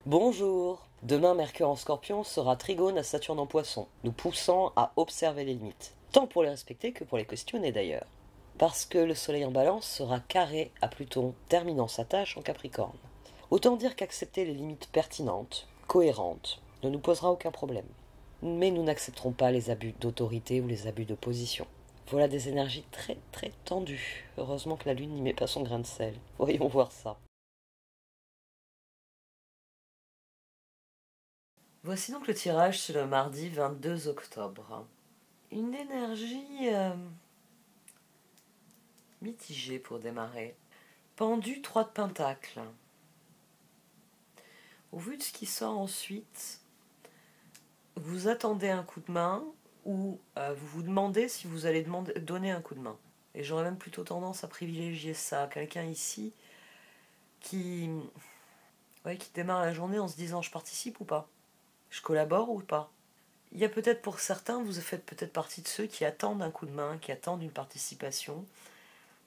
Bonjour. Demain, Mercure en Scorpion sera trigone à Saturne en Poisson, nous poussant à observer les limites, tant pour les respecter que pour les questionner d'ailleurs. Parce que le Soleil en Balance sera carré à Pluton, terminant sa tâche en Capricorne. Autant dire qu'accepter les limites pertinentes, cohérentes, ne nous posera aucun problème. Mais nous n'accepterons pas les abus d'autorité ou les abus de position. Voilà des énergies très très tendues. Heureusement que la Lune n'y met pas son grain de sel. Voyons voir ça. Voici donc le tirage sur le mardi 22 octobre. Une énergie mitigée pour démarrer. Pendu 3 de pentacle. Au vu de ce qui sort ensuite, vous attendez un coup de main ou vous vous demandez si vous allez donner un coup de main. Et j'aurais même plutôt tendance à privilégier ça. Quelqu'un ici qui, qui démarre la journée en se disant je participe ou pas, je collabore ou pas. Il y a peut-être pour certains, vous faites peut-être partie de ceux qui attendent un coup de main, qui attendent une participation.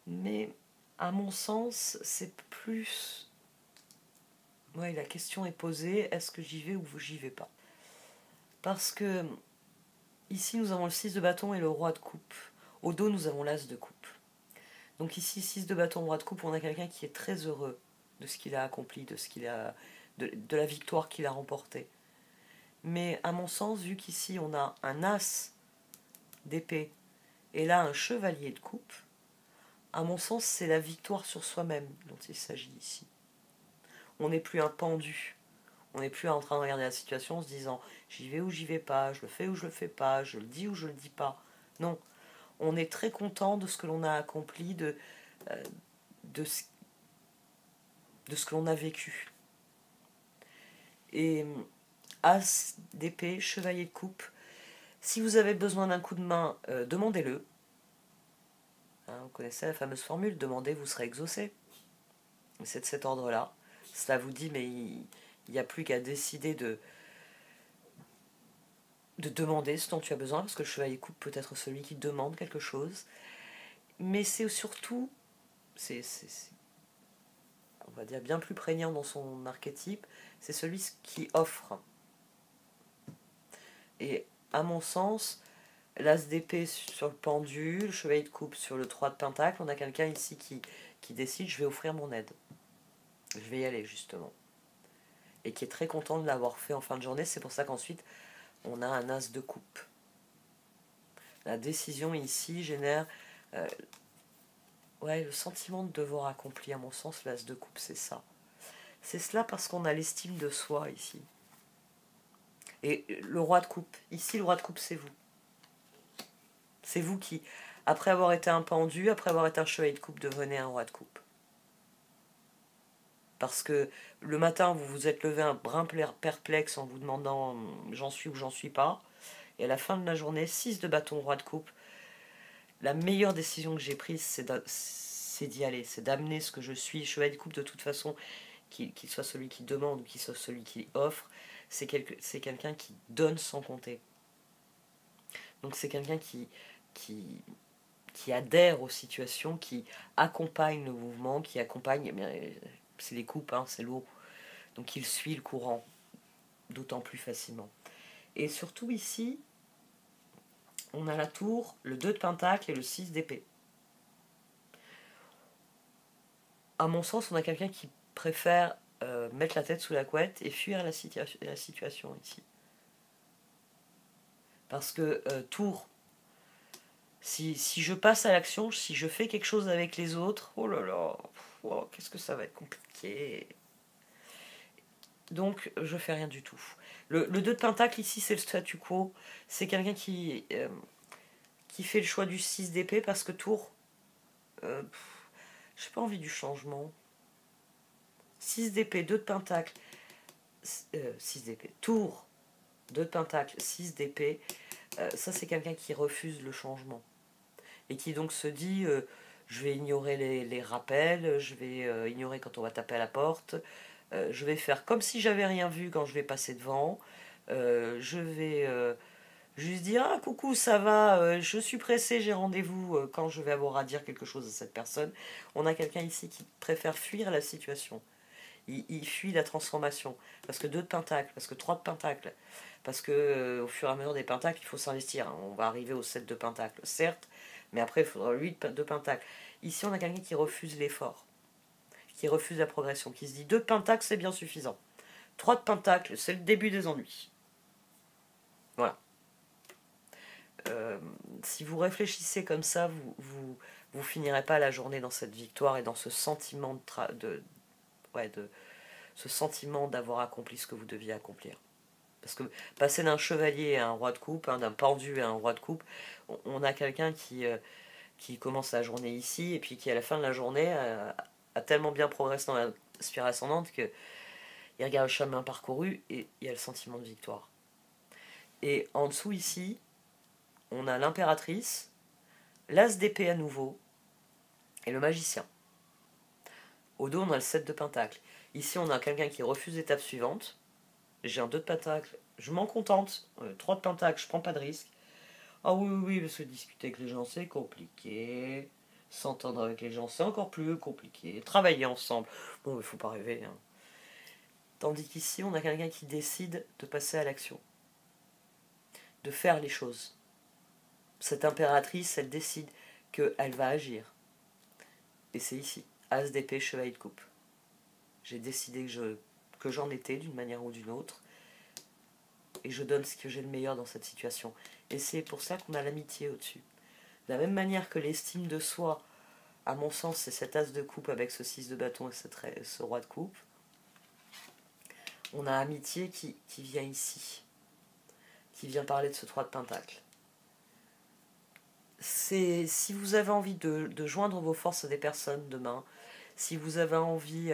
Mais à mon sens, c'est plus... Ouais, la question est posée, est-ce que j'y vais ou j'y vais pas? Parce que ici, nous avons le 6 de bâton et le roi de coupe. Au dos, nous avons l'as de coupe. Donc ici, 6 de bâton, roi de coupe, on a quelqu'un qui est très heureux de ce qu'il a accompli, de la victoire qu'il a remportée. Mais à mon sens, vu qu'ici, on a un as d'épée et là, un chevalier de coupe, à mon sens, c'est la victoire sur soi-même dont il s'agit ici. On n'est plus un pendu. On n'est plus en train de regarder la situation en se disant j'y vais ou j'y vais pas, je le fais ou je le fais pas, je le dis ou je le dis pas. Non, on est très content de ce que l'on a accompli, euh, de, ce, de ce que l'on a vécu. Et as d'épée, chevalier de coupe, si vous avez besoin d'un coup de main, demandez-le. Hein, vous connaissez la fameuse formule, demandez, vous serez exaucé. C'est de cet ordre-là. Cela vous dit, mais il n'y a plus qu'à décider de demander ce dont tu as besoin, parce que le chevalier coupe peut être celui qui demande quelque chose. Mais c'est surtout, c'est on va dire bien plus prégnant dans son archétype, c'est celui qui offre. Et à mon sens, l'as d'épée sur le pendu, le chevalier de coupe sur le 3 de pentacle, on a quelqu'un ici qui décide je vais offrir mon aide. Je vais y aller justement. Et qui est très content de l'avoir fait en fin de journée, c'est pour ça qu'ensuite on a un as de coupe. La décision ici génère le sentiment de devoir accompli, à mon sens, l'as de coupe, c'est ça. C'est cela parce qu'on a l'estime de soi ici. Et le roi de coupe, ici le roi de coupe c'est vous. C'est vous qui, après avoir été un pendu, après avoir été un chevalier de coupe, devenez un roi de coupe. Parce que le matin, vous vous êtes levé un brin perplexe en vous demandant j'en suis ou j'en suis pas. Et à la fin de la journée, 6 de bâton, roi de coupe. La meilleure décision que j'ai prise, c'est d'y aller, c'est d'amener ce que je suis. Chevalier de coupe, de toute façon, qu'il soit celui qui demande ou qu'il soit celui qui offre, c'est quelqu'un qui donne sans compter. Donc c'est quelqu'un qui adhère aux situations, qui accompagne le mouvement, qui accompagne, c'est les coupes, hein, c'est l'eau, donc il suit le courant, d'autant plus facilement. Et surtout ici, on a la tour, le 2 de pentacle et le 6 d'épée. À mon sens, on a quelqu'un qui préfère mettre la tête sous la couette et fuir la situation ici. Parce que tour, si je passe à l'action, si je fais quelque chose avec les autres, oh là là, qu'est-ce que ça va être compliqué. Donc je fais rien du tout. Le 2 de pentacle ici, c'est le statu quo. C'est quelqu'un qui fait le choix du 6 d'épée parce que tour, j'ai pas envie du changement. 6 d'épée, 2 de pentacle, 6 d'épée, tour, 2 de pentacle, 6 d'épée, ça c'est quelqu'un qui refuse le changement. Et qui donc se dit, je vais ignorer les rappels, je vais ignorer quand on va taper à la porte, je vais faire comme si j'avais rien vu quand je vais passer devant, je vais juste dire, ah coucou, ça va, je suis pressé, j'ai rendez-vous quand je vais avoir à dire quelque chose à cette personne. On a quelqu'un ici qui préfère fuir la situation. Il fuit la transformation. Parce que 2 de pentacle, parce que 3 de pentacle. Parce que au fur et à mesure des pentacles, il faut s'investir. Hein. On va arriver au 7 de pentacle, certes, mais après, il faudra 8 de pentacle. Ici, on a quelqu'un qui refuse l'effort, qui refuse la progression, qui se dit 2 de pentacle, c'est bien suffisant. 3 de pentacle, c'est le début des ennuis. Voilà. Si vous réfléchissez comme ça, vous finirez pas la journée dans cette victoire et dans ce sentiment ce sentiment d'avoir accompli ce que vous deviez accomplir. Parce que passer d'un chevalier à un roi de coupe, hein, d'un pendu à un roi de coupe, on a quelqu'un qui commence la journée ici et puis qui à la fin de la journée a tellement bien progressé dans la spirale ascendante qu'il regarde le chemin parcouru et il y a le sentiment de victoire. Et en dessous ici, on a l'impératrice, l'as d'épée à nouveau et le magicien. Au dos, on a le 7 de pentacle. Ici, on a quelqu'un qui refuse l'étape suivante. J'ai un 2 de pentacle, je m'en contente. 3 de pentacle, je prends pas de risque. Ah oui, oui, oui, parce que discuter avec les gens, c'est compliqué. S'entendre avec les gens, c'est encore plus compliqué. Travailler ensemble, bon, il faut pas rêver. Hein. Tandis qu'ici, on a quelqu'un qui décide de passer à l'action. De faire les choses. Cette impératrice, elle décide qu'elle va agir. Et c'est ici. As d'épée, chevalier de coupe. J'ai décidé que j'en étais d'une manière ou d'une autre. Et je donne ce que j'ai le meilleur dans cette situation. Et c'est pour ça qu'on a l'amitié au-dessus. De la même manière que l'estime de soi, à mon sens, c'est cet as de coupe avec ce 6 de bâton et ce roi de coupe. On a amitié qui vient ici. Qui vient parler de ce 3 de pentacle. Si vous avez envie de joindre vos forces à des personnes demain, si vous avez envie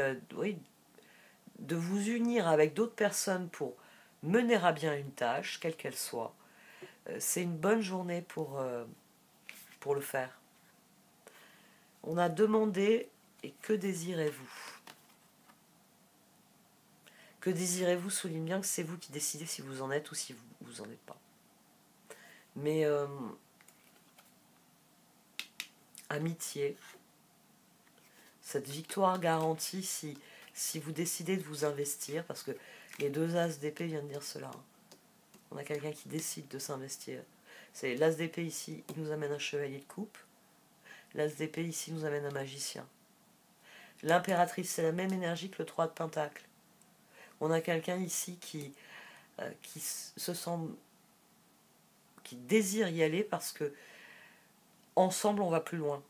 de vous unir avec d'autres personnes pour mener à bien une tâche, quelle qu'elle soit, c'est une bonne journée pour le faire. On a demandé et que désirez-vous? Que désirez-vous souligne bien que c'est vous qui décidez si vous en êtes ou si vous en êtes pas. Mais amitié, cette victoire garantie si vous décidez de vous investir, parce que les 2 as d'épée viennent dire cela. On a quelqu'un qui décide de s'investir. C'est l'as d'épée ici, il nous amène un chevalier de coupe. L'as d'épée ici nous amène un magicien. L'impératrice, c'est la même énergie que le 3 de pentacle. On a quelqu'un ici qui se sent, qui désire y aller parce que ensemble on va plus loin.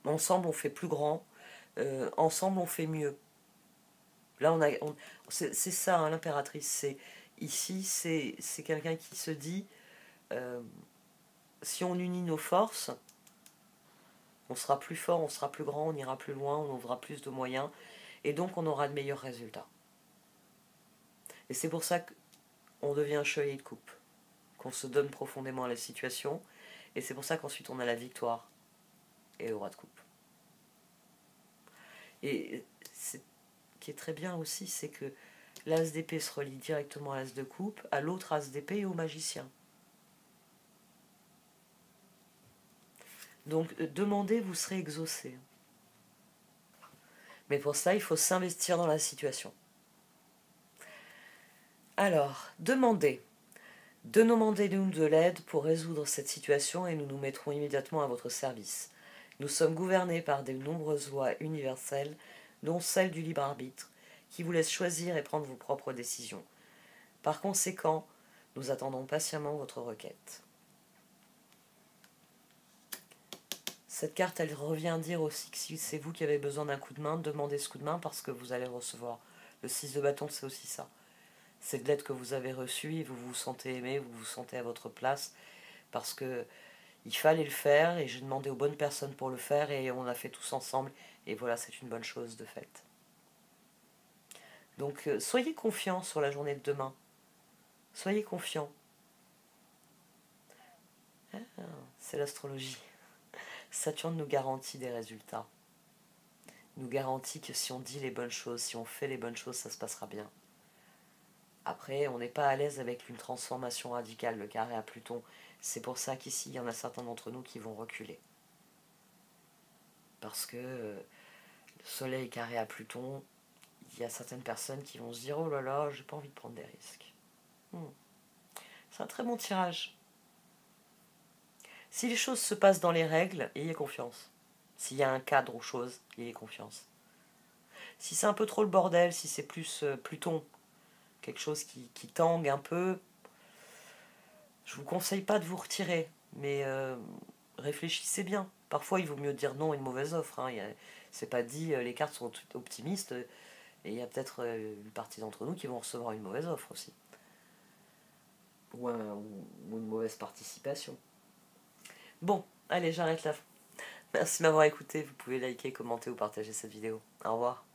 Ensemble on fait plus grand. Ensemble on fait mieux. Là c'est ça hein, l'impératrice. Ici c'est quelqu'un qui se dit si on unit nos forces, on sera plus fort, on sera plus grand, on ira plus loin, on aura plus de moyens et donc on aura de meilleurs résultats. Et c'est pour ça qu'on devient un chevalier de coupe, qu'on se donne profondément à la situation, et c'est pour ça qu'ensuite on a la victoire et le roi de coupe. Et ce qui est très bien aussi, c'est que l'as d'épée se relie directement à l'as de coupe, à l'autre as d'épée et au magicien. Donc demandez, vous serez exaucé. Mais pour ça, il faut s'investir dans la situation. Alors, demandez. Demandez-nous de l'aide pour résoudre cette situation et nous nous mettrons immédiatement à votre service. Nous sommes gouvernés par de nombreuses lois universelles, dont celle du libre arbitre, qui vous laisse choisir et prendre vos propres décisions. Par conséquent, nous attendons patiemment votre requête. Cette carte, elle revient dire aussi que si c'est vous qui avez besoin d'un coup de main, demandez ce coup de main parce que vous allez le recevoir. Le 6 de bâton, c'est aussi ça. C'est de l'aide que vous avez reçue et vous vous sentez aimé, vous vous sentez à votre place parce que il fallait le faire et j'ai demandé aux bonnes personnes pour le faire et on l'a fait tous ensemble et voilà, c'est une bonne chose de fait. Donc soyez confiants sur la journée de demain. Soyez confiants. Ah, c'est l'astrologie. Saturne nous garantit des résultats. Il nous garantit que si on dit les bonnes choses, si on fait les bonnes choses, ça se passera bien. Après, on n'est pas à l'aise avec une transformation radicale, le carré à Pluton. C'est pour ça qu'ici, il y en a certains d'entre nous qui vont reculer. Parce que le Soleil carré à Pluton, il y a certaines personnes qui vont se dire « Oh là là, j'ai pas envie de prendre des risques. C'est un très bon tirage. Si les choses se passent dans les règles, ayez confiance. S'il y a un cadre aux choses, ayez confiance. Si c'est un peu trop le bordel, si c'est plus Pluton, quelque chose qui tangue un peu, je vous conseille pas de vous retirer, mais réfléchissez bien. Parfois, il vaut mieux dire non à une mauvaise offre. Hein. C'est pas dit, les cartes sont optimistes, et il y a peut-être une partie d'entre nous qui vont recevoir une mauvaise offre aussi. Ou une mauvaise participation. Bon, allez, j'arrête là. Merci de m'avoir écouté. Vous pouvez liker, commenter ou partager cette vidéo. Au revoir.